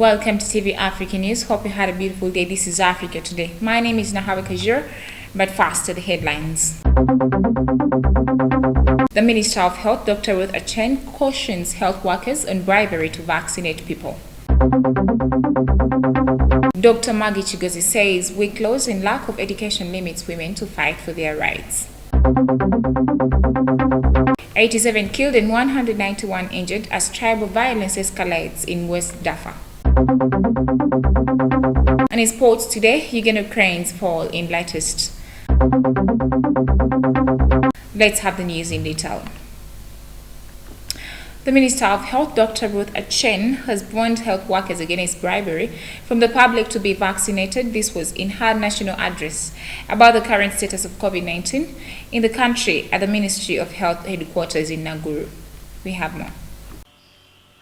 Welcome to TV Africa News. Hope you had a beautiful day. This is Africa Today. My name is Nahawa Kajur, but first to the headlines. The Minister of Health, Dr. Ruth Aceng, cautions health workers on bribery to vaccinate people. Dr. Maggie Chigozie says weak laws and lack of education limits women to fight for their rights. 87 killed and 191 injured as tribal violence escalates in West Darfur. And in sports today, Uganda cranes fall in latest. Let's have the news in detail. The Minister of Health, Dr. Ruth Aceng, has warned health workers against bribery from the public to be vaccinated. This was in her national address about the current status of COVID-19 in the country at the Ministry of Health headquarters in Naguru. We have more.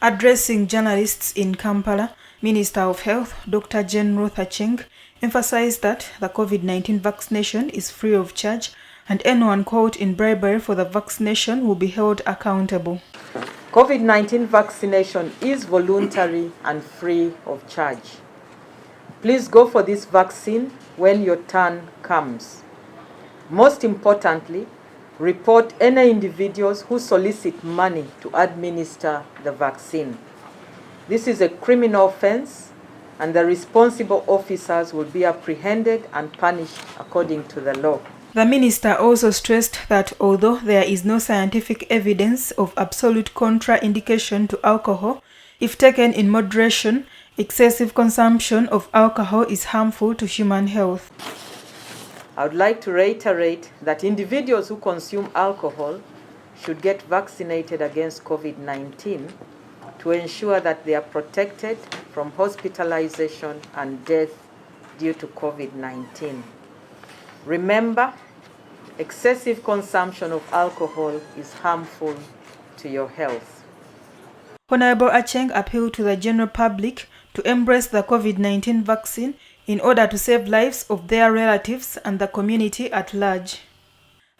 Addressing journalists in Kampala, Minister of Health, Dr. Jane Ruth Aceng, emphasized that the COVID-19 vaccination is free of charge and anyone caught in bribery for the vaccination will be held accountable. COVID-19 vaccination is voluntary and free of charge. Please go for this vaccine when your turn comes. Most importantly, report any individuals who solicit money to administer the vaccine. This is a criminal offense, and the responsible officers will be apprehended and punished according to the law. The minister also stressed that although there is no scientific evidence of absolute contraindication to alcohol, if taken in moderation, excessive consumption of alcohol is harmful to human health. I would like to reiterate that individuals who consume alcohol should get vaccinated against COVID-19 to ensure that they are protected from hospitalization and death due to COVID-19. Remember, excessive consumption of alcohol is harmful to your health. Honorable Aceng appealed to the general public to embrace the COVID-19 vaccine in order to save lives of their relatives and the community at large.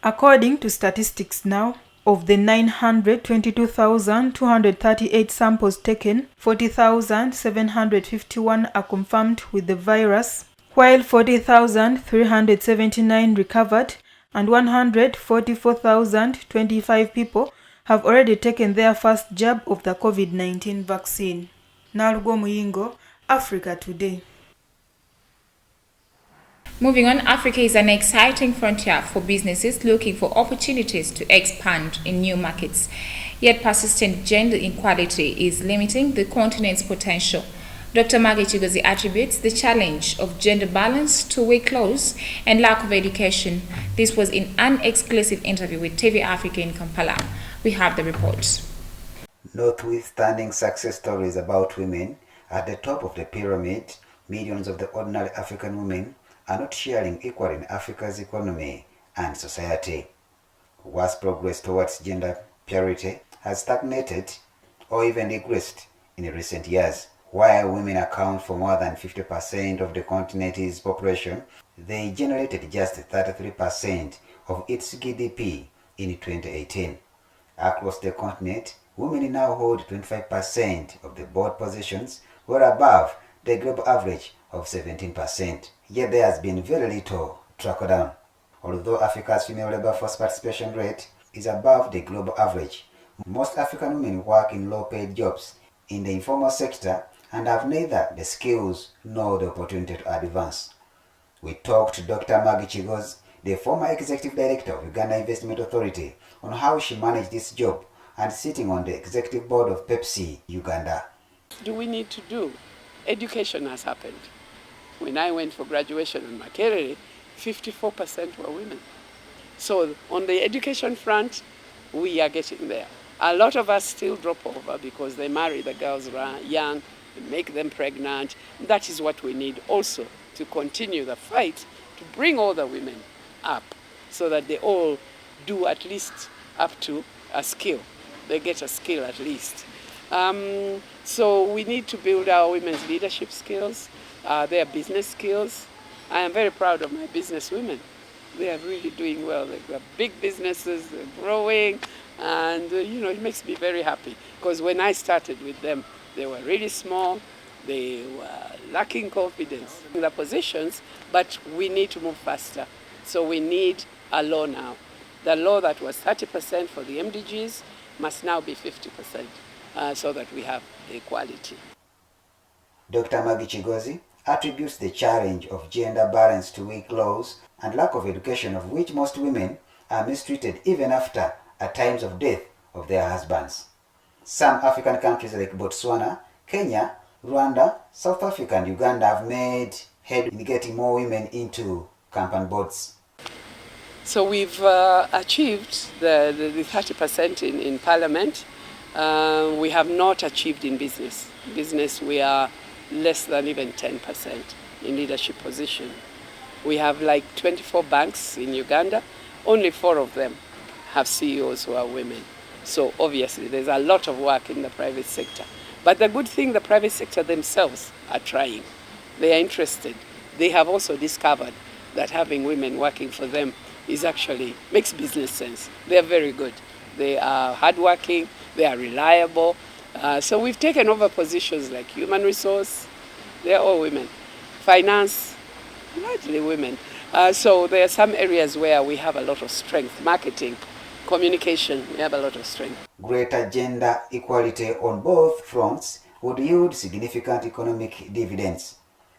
According to statistics now, of the 922,238 samples taken, 40,751 are confirmed with the virus, while 40,379 recovered and 144,025 people have already taken their first jab of the COVID-19 vaccine. Nalugo Muyingo, Africa Today. Moving on, Africa is an exciting frontier for businesses looking for opportunities to expand in new markets. Yet persistent gender inequality is limiting the continent's potential. Dr. Maggie Chigozie attributes the challenge of gender balance to weak laws and lack of education. This was in an exclusive interview with TV Africa in Kampala. We have the report. Notwithstanding success stories about women at the top of the pyramid, millions of the ordinary African women are not sharing equally in Africa's economy and society. Worse progress towards gender parity has stagnated or even regressed in recent years. While women account for more than 50% of the continent's population, they generated just 33% of its GDP in 2018. Across the continent, women now hold 25% of the board positions, well above the global average of 17%. Yet there has been very little trickle down. Although Africa's female labor force participation rate is above the global average, most African women work in low-paid jobs in the informal sector and have neither the skills nor the opportunity to advance. We talked to Dr. Maggie Chigozie, the former executive director of Uganda Investment Authority, on how she managed this job and sitting on the executive board of Pepsi Uganda. Do we need to do? Education has happened. When I went for graduation in Makerere, 54% were women. So on the education front, we are getting there. A lot of us still drop over because they marry the girls young, make them pregnant. That is what we need also to continue the fight to bring all the women up so that they all do at least up to a skill. They get a skill at least. So we need to build our women's leadership skills, their business skills. I am very proud of my business women. They are really doing well. They've got big businesses, they're growing, and it makes me very happy because when I started with them, they were really small. They were lacking confidence in their positions, but we need to move faster. So we need a law now. The law that was 30% for the MDGs must now be 50% so that we have equality. Dr. Maggie Chigozi attributes the challenge of gender balance to weak laws and lack of education, of which most women are mistreated even after at times of death of their husbands. Some African countries like Botswana, Kenya, Rwanda, South Africa and Uganda have made head in getting more women into company boards. So we've achieved the 30% in Parliament. We have not achieved in business. Business, we are less than even 10% in leadership position. We have like 24 banks in Uganda. Only 4 of them have CEOs who are women. So obviously there's a lot of work in the private sector. But the good thing, the private sector themselves are trying. They are interested. They have also discovered that having women working for them is actually makes business sense. They are very good. They are hardworking. They are reliable. So we've taken over positions like human resource. They are all women. Finance, largely women. So there are some areas where we have a lot of strength. Marketing, communication, we have a lot of strength. Greater gender equality on both fronts would yield significant economic dividends.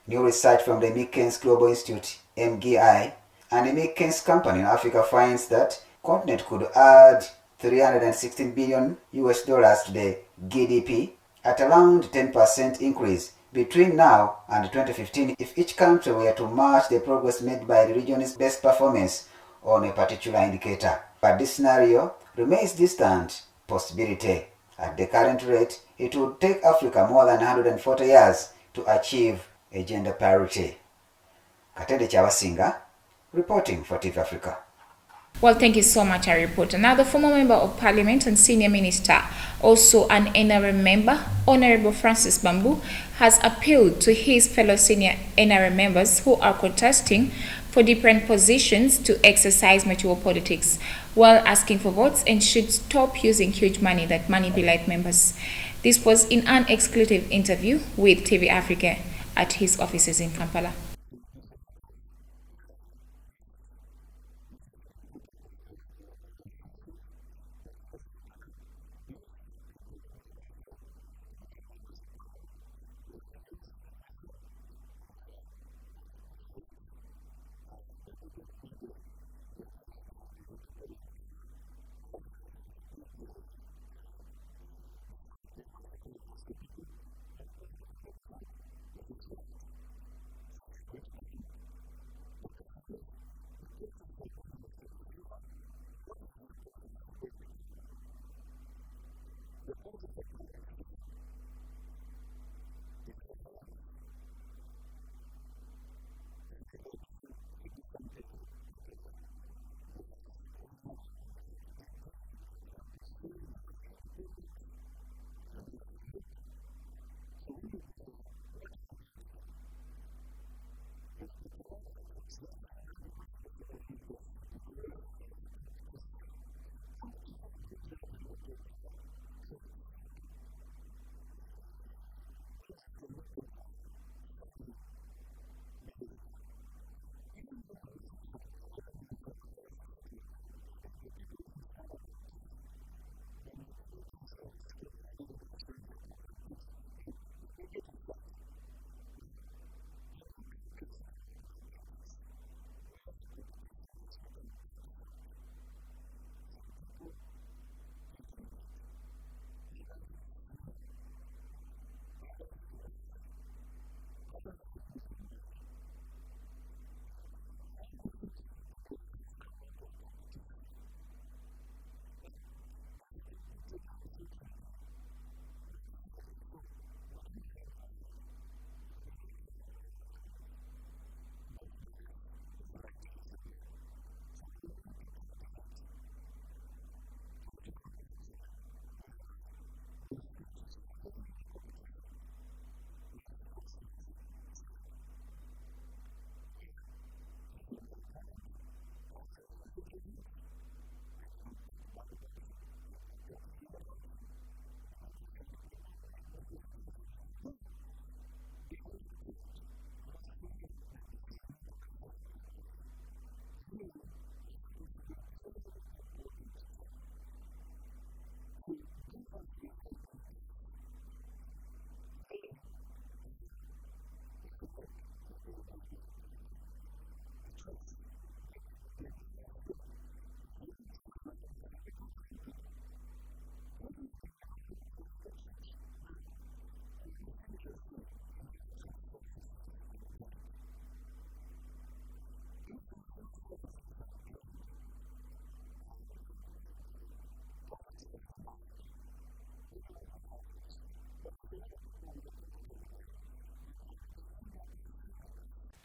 New research from the Meekens Global Institute, MGI, and the Meekens Company in Africa finds that continent could add $316 billion to the GDP at around 10% increase between now and 2015 if each country were to match the progress made by the region's best performance on a particular indicator. But this scenario remains distant possibility. At the current rate, it would take Africa more than 140 years to achieve a gender parity. Katende Chawasinga, reporting for TV Africa. Well, thank you so much, our reporter. Now, the former member of parliament and senior minister, also an NRM member, Honorable Francis Bambu, has appealed to his fellow senior NRM members who are contesting for different positions to exercise mature politics while asking for votes and should stop using huge money that manipulate members. This was in an exclusive interview with TV Africa at his offices in Kampala.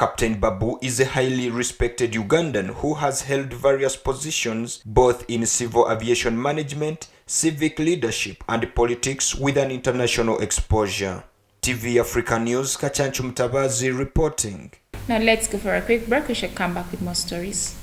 Captain Babu is a highly respected Ugandan who has held various positions both in civil aviation management, civic leadership and politics with an international exposure. TV Africa News, Kachanchu Mtabazi reporting. Now let's go for a quick break. We shall come back with more stories.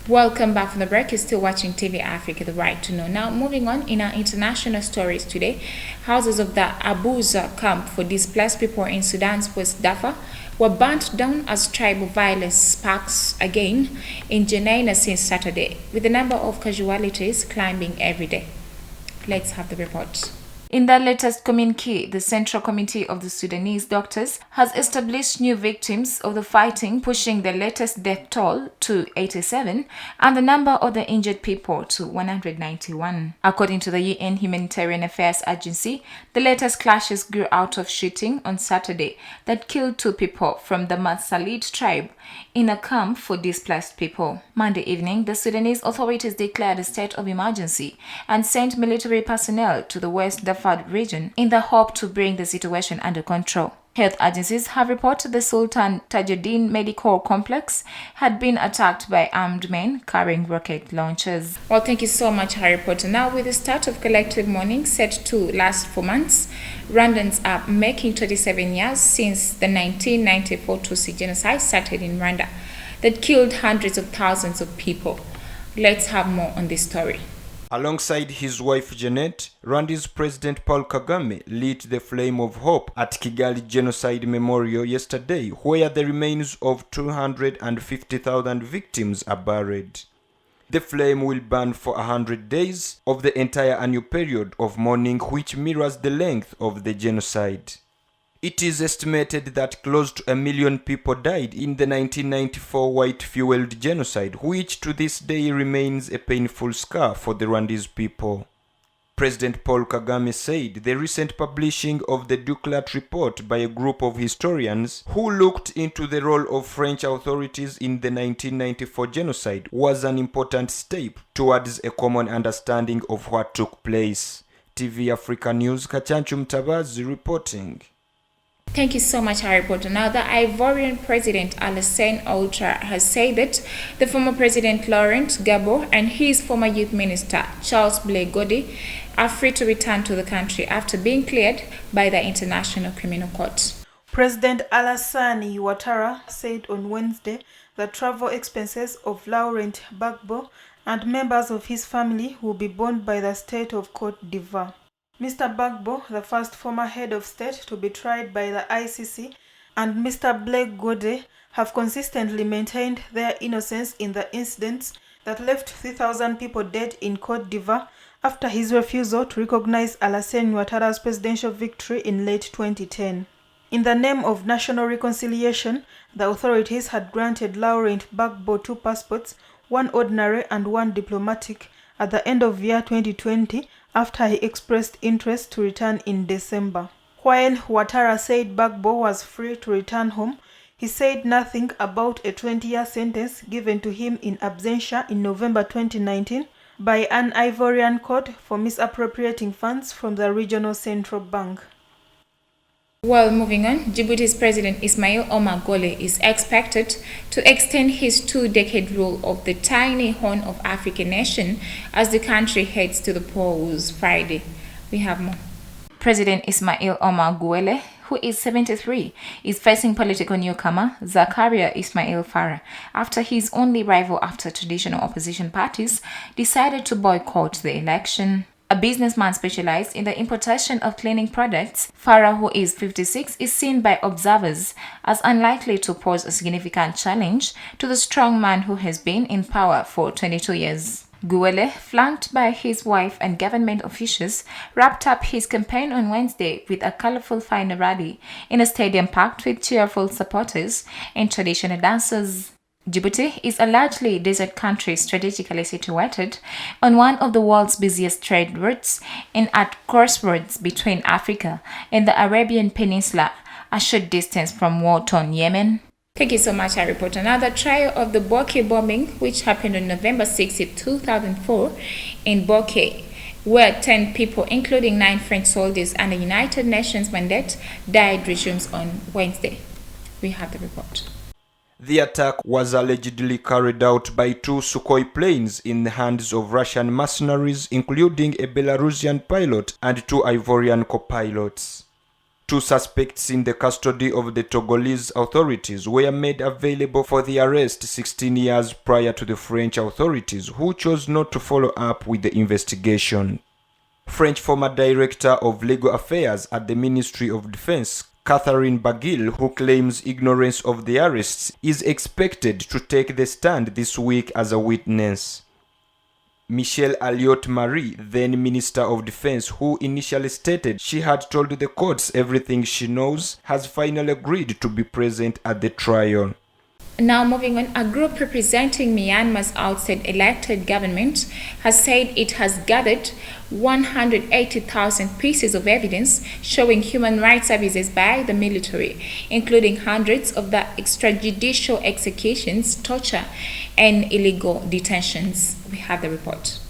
Welcome back from the break. You're still watching TV Africa, the right to know. Now, moving on in our international stories today, houses of the Abuza camp for displaced people in Sudan's West Darfur were burnt down as tribal violence sparks again in Jenaina since Saturday, with the number of casualties climbing every day. Let's have the report. In their latest communique, the Central Committee of the Sudanese Doctors has established new victims of the fighting, pushing the latest death toll to 87 and the number of the injured people to 191. According to the UN Humanitarian Affairs Agency, the latest clashes grew out of shooting on Saturday that killed 2 people from the Matsalit tribe in a camp for displaced people. Monday evening, the Sudanese authorities declared a state of emergency and sent military personnel to the West Darfur region in the hope to bring the situation under control. Health agencies have reported the Sultan Tajuddin Medical Complex had been attacked by armed men carrying rocket launchers. Well, thank you so much, Harry Potter. Now, with the start of collective mourning set to last for months, Rwandans are making 27 years since the 1994 Tutsi genocide started in Rwanda that killed hundreds of thousands of people. Let's have more on this story. Alongside his wife Jeanette, Rwanda's President Paul Kagame lit the flame of hope at Kigali Genocide Memorial yesterday, where the remains of 250,000 victims are buried. The flame will burn for 100 days of the entire annual period of mourning, which mirrors the length of the genocide. It is estimated that close to 1 million people died in the 1994 white-fueled genocide, which to this day remains a painful scar for the Rwandese people. President Paul Kagame said the recent publishing of the Duclat report by a group of historians who looked into the role of French authorities in the 1994 genocide was an important step towards a common understanding of what took place. TV Africa News, Kachanchu Mtabazi reporting. Thank you so much, Harry Potter. Now, the Ivorian President Alassane Ouattara has said that the former President Laurent Gbagbo and his former Youth Minister Charles Ble Goude are free to return to the country after being cleared by the International Criminal Court. President Alassane Ouattara said on Wednesday that travel expenses of Laurent Gbagbo and members of his family will be borne by the state of Côte d'Ivoire. Mr. Gbagbo, the first former head of state to be tried by the ICC, and Mr. Ble Goude have consistently maintained their innocence in the incidents that left 3,000 people dead in Côte d'Ivoire after his refusal to recognize Alassane Ouattara's presidential victory in late 2010. In the name of national reconciliation, the authorities had granted Laurent Gbagbo 2 passports, one ordinary and one diplomatic, at the end of year 2020 after he expressed interest to return in December. While Ouattara said Gbagbo was free to return home, he said nothing about a 20-year sentence given to him in absentia in November 2019 by an Ivorian court for misappropriating funds from the regional central bank. Well, moving on, Djibouti's President Ismail Omar Guelleh is expected to extend his 2-decade rule of the tiny Horn of Africa nation as the country heads to the polls Friday. We have more. President Ismail Omar Guelleh, who is 73, is facing political newcomer Zakaria Ismail Farah after his only rival after traditional opposition parties decided to boycott the election. a businessman specialized in the importation of cleaning products. Farah, who is 56, is seen by observers as unlikely to pose a significant challenge to the strong man who has been in power for 22 years. Guwele, flanked by his wife and government officials, wrapped up his campaign on Wednesday with a colorful final rally in a stadium packed with cheerful supporters and traditional dancers. Djibouti is a largely desert country strategically situated on one of the world's busiest trade routes and at crossroads between Africa and the Arabian Peninsula, a short distance from war-torn Yemen. Thank you so much, our reporter. Now, the trial of the Boke bombing, which happened on November 6, 2004 in Boke, where 10 people, including 9 French soldiers and a United Nations mandate, died, resumes on Wednesday. We have the report. The attack was allegedly carried out by 2 Sukhoi planes in the hands of Russian mercenaries, including a Belarusian pilot and 2 Ivorian co-pilots. 2 suspects in the custody of the Togolese authorities were made available for the arrest 16 years prior to the French authorities, who chose not to follow up with the investigation. French former Director of Legal Affairs at the Ministry of Defense, Catherine Bagil, who claims ignorance of the arrests, is expected to take the stand this week as a witness. Michelle Alliot-Marie, then Minister of Defense, who initially stated she had told the courts everything she knows, has finally agreed to be present at the trial. Now moving on, a group representing Myanmar's outside elected government has said it has gathered 180,000 pieces of evidence showing human rights abuses by the military, including hundreds of the extrajudicial executions, torture, and illegal detentions. We have the report.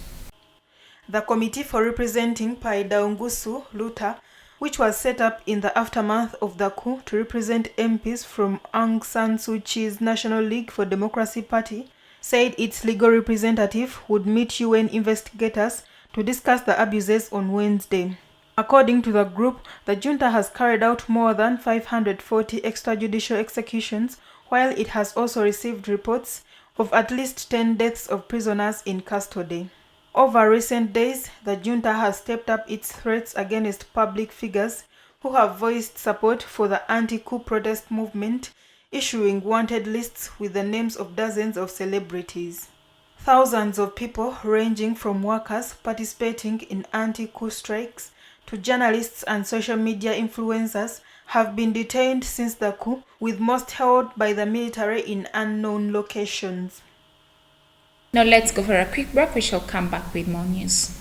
The Committee for Representing Paidaungusu Luta, which was set up in the aftermath of the coup to represent MPs from Aung San Suu Kyi's National League for Democracy Party, said its legal representative would meet UN investigators to discuss the abuses on Wednesday. According to the group, the junta has carried out more than 540 extrajudicial executions, while it has also received reports of at least 10 deaths of prisoners in custody. Over recent days, the junta has stepped up its threats against public figures who have voiced support for the anti-coup protest movement, issuing wanted lists with the names of dozens of celebrities. Thousands of people, ranging from workers participating in anti-coup strikes to journalists and social media influencers, have been detained since the coup, with most held by the military in unknown locations. Now let's go for a quick break. We shall come back with more news.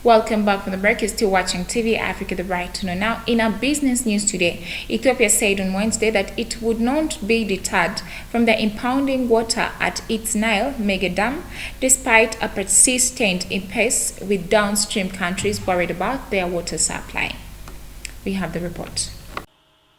Welcome back from the break. You're still watching TV Africa, the right to know. Now, in our business news today, Ethiopia said on Wednesday that it would not be deterred from the impounding water at its Nile mega dam, despite a persistent impasse with downstream countries worried about their water supply. We have the report.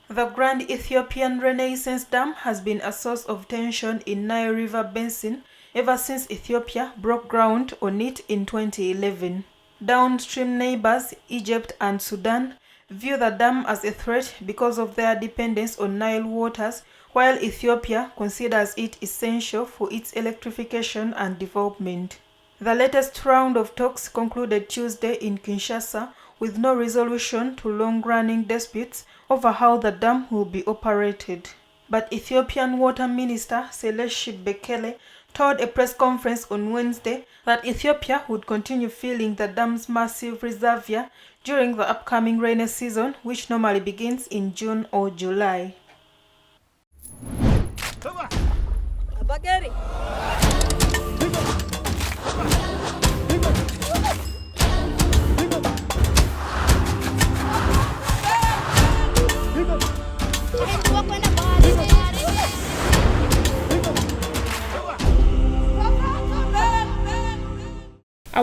The Grand Ethiopian Renaissance Dam has been a source of tension in Nile River Basin ever since Ethiopia broke ground on it in 2011. Downstream neighbors, Egypt and Sudan, view the dam as a threat because of their dependence on Nile waters, while Ethiopia considers it essential for its electrification and development. The latest round of talks concluded Tuesday in Kinshasa with no resolution to long-running disputes over how the dam will be operated. But Ethiopian Water Minister Seleshi Bekele told a press conference on Wednesday that Ethiopia would continue filling the dam's massive reservoir during the upcoming rainy season, which normally begins in June or July.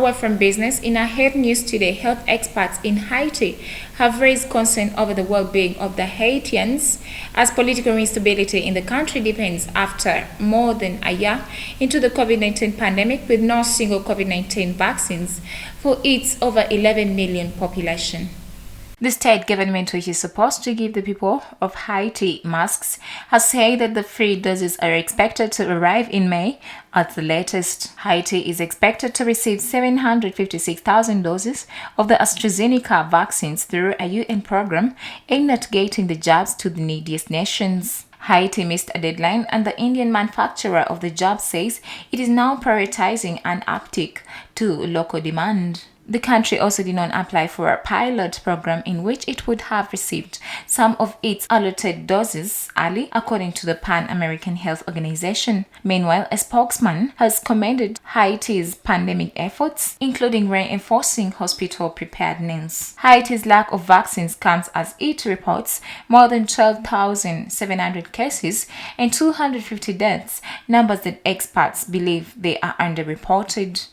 Away from business, in our health news today, health experts in Haiti have raised concern over the well-being of the Haitians as political instability in the country deepens after more than a year into the COVID-19 pandemic with no single COVID-19 vaccines for its over 11 million population. The state government, which is supposed to give the people of Haiti masks, has said that the free doses are expected to arrive in May at the latest. Haiti is expected to receive 756,000 doses of the AstraZeneca vaccines through a UN program aimed at getting the jabs to the neediest nations. Haiti missed a deadline, and the Indian manufacturer of the jab says it is now prioritizing an uptick to local demand. The country also did not apply for a pilot program in which it would have received some of its allotted doses early, according to the Pan American Health Organization. Meanwhile, a spokesman has commended Haiti's pandemic efforts, including reinforcing hospital preparedness. Haiti's lack of vaccines comes as it reports more than 12,700 cases and 250 deaths, numbers that experts believe they are underreported.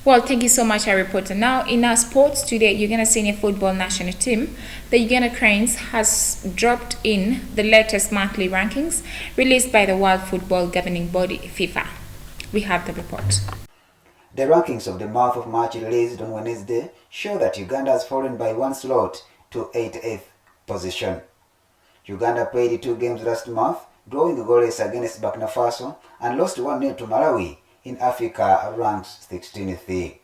Well, thank you so much, our reporter. Now, in our sports today, Uganda senior football national team, the Uganda Cranes, has dropped in the latest monthly rankings released by the World Football Governing Body, FIFA. We have the report. The rankings of the month of March released on Wednesday show that Uganda has fallen by one slot to 88th position. Uganda played 2 games last month, drawing goalless against Burkina Faso and lost 1-0 to Malawi in Africa, ranked 16th.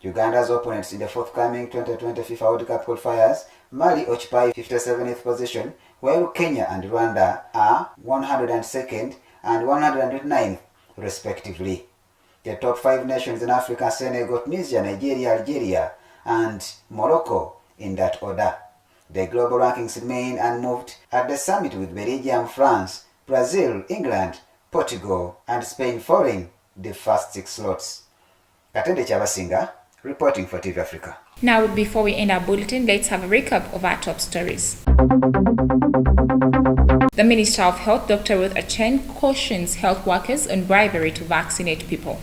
Uganda's opponents in the forthcoming 2020 FIFA World Cup qualifiers, Mali occupy 57th position, while Kenya and Rwanda are 102nd and 109th respectively. The top 5 nations in Africa: Senegal, Tunisia, Nigeria, Algeria, and Morocco in that order. The global rankings remain unmoved at the summit, with Belgium, France, Brazil, England, Portugal, and Spain falling the first 6 slots. Katende Chabasinga, reporting for TV Africa. Now, before we end our bulletin, let's have a recap of our top stories. The Minister of Health, Dr. Ruth Aceng, cautions health workers on bribery to vaccinate people.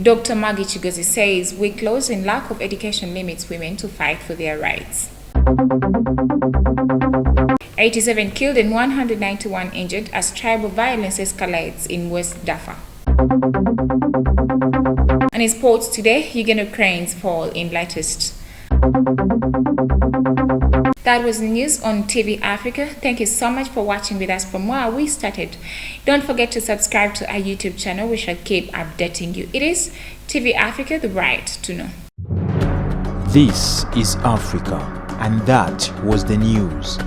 Dr. Maggie Chigozi says weak laws and lack of education limits women to fight for their rights. 87 killed and 191 injured as tribal violence escalates in West Darfur. And in sports today, Uganda Cranes fall in latest. That was the news on TV Africa. Thank you so much for watching with us from where we started. Don't forget to subscribe to our YouTube channel. We shall keep updating you. It is TV Africa, the right to know. This is Africa, and that was the news.